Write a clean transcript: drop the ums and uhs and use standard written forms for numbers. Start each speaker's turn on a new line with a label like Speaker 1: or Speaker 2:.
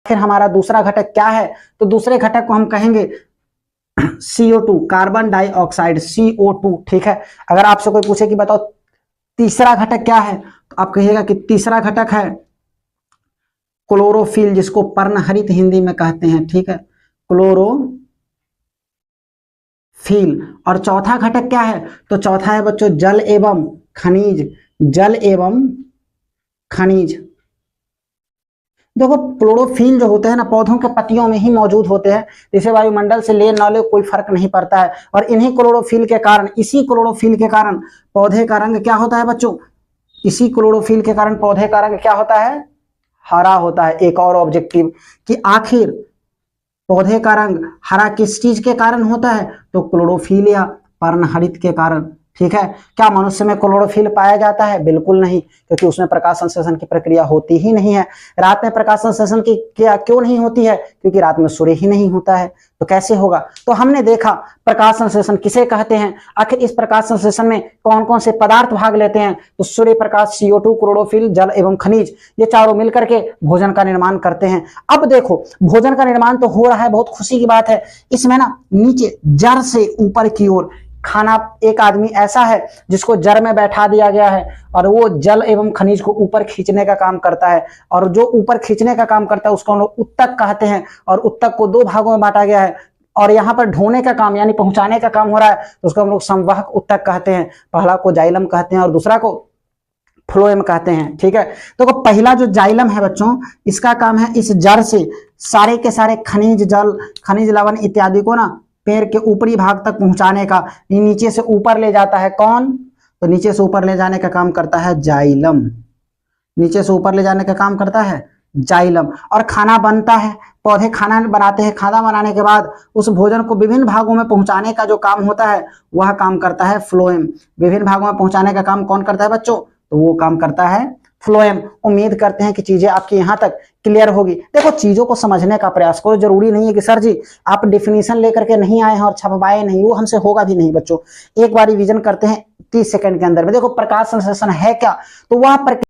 Speaker 1: फिर हमारा दूसरा घटक क्या है, तो दूसरे घटक को हम कहेंगे CO2 कार्बन डाइऑक्साइड CO2। ठीक है, अगर आपसे कोई पूछे कि बताओ तीसरा घटक क्या है, तो आप कहिएगा कि तीसरा घटक है क्लोरोफिल, जिसको पर्णहरित हिंदी में कहते हैं। ठीक है, क्लोरोफिल। और चौथा घटक क्या है, तो चौथा है बच्चों जल एवं खनिज। जल एवं खनिज। देखो क्लोरोफिल जो होते हैं ना, पौधों के पत्तियों में ही मौजूद होते हैं, इसे वायुमंडल से ले ना ले कोई फर्क नहीं पड़ता है। और इन्हीं क्लोरोफिल के कारण, इसी क्लोरोफिल के कारण पौधे का रंग क्या होता है बच्चों, इसी क्लोरोफिल के कारण पौधे का रंग क्या होता है, हरा होता है। एक और ऑब्जेक्टिव कि आखिर पौधे का रंग हरा किस चीज के कारण होता है, तो क्लोरोफिल या पर्णहरित के कारण। ठीक है, क्या मनुष्य में क्लोरोफिल पाया जाता है, बिल्कुल नहीं, क्योंकि उसमें प्रकाश संश्लेषण की प्रक्रिया होती ही नहीं है। रात में प्रकाश संश्लेषण की क्रिया क्यों नहीं होती है, क्योंकि रात में सूर्य ही नहीं होता है, तो कैसे होगा। तो हमने देखा प्रकाश संश्लेषण किसे कहते हैं, आखिर इस प्रकाश संश्लेषण में कौन कौन से पदार्थ भाग लेते हैं, तो सूर्य प्रकाश, CO2, क्लोरोफिल, जल एवं खनिज, ये चारों मिलकर के भोजन का निर्माण करते हैं। अब देखो भोजन का निर्माण तो हो रहा है, बहुत खुशी की बात है। इसमें ना नीचे जड़ से ऊपर की ओर खाना, एक आदमी ऐसा है जिसको जड़ में बैठा दिया गया है और वो जल एवं खनिज को ऊपर खींचने का काम करता है। और जो ऊपर खींचने का काम करता है उसको हम लोग उत्तक कहते हैं। और उत्तक को 2 भागों में बांटा गया है। और यहाँ पर ढोने का काम यानी पहुंचाने का काम हो रहा है, तो उसको हम लोग संवाहक उत्तक कहते हैं। पहला को जाइलम कहते हैं और दूसरा को फ्लोएम कहते हैं। ठीक है, तो पहला जो जाइलम है बच्चों, इसका काम है इस जड़ से सारे के सारे खनिज, जल, खनिज लवण इत्यादि को ना पेड़ के ऊपरी भाग तक पहुंचाने का। ये नीचे से ऊपर ले जाता है कौन, तो नीचे से ऊपर ले जाने का काम करता है जाइलम। नीचे से ऊपर ले जाने का काम करता है जाइलम। और खाना बनता है, पौधे खाना बनाते हैं, खाना बनाने के बाद उस भोजन को विभिन्न भागों में पहुंचाने का जो काम होता है वह काम करता है फ्लोएम। विभिन्न भागों में पहुंचाने का काम कौन करता है बच्चों, तो वो काम करता है फ्लोएम। उम्मीद करते हैं कि चीजें आपकी यहाँ तक क्लियर होगी। देखो चीजों को समझने का प्रयास करो, जरूरी नहीं है कि सर जी आप डेफिनेशन लेकर के नहीं आए हैं और छपवाए नहीं, वो हमसे होगा भी नहीं बच्चों। एक बार रिवीजन करते हैं 30 सेकंड के अंदर में। देखो प्रकाश संश्लेषण है क्या, तो वह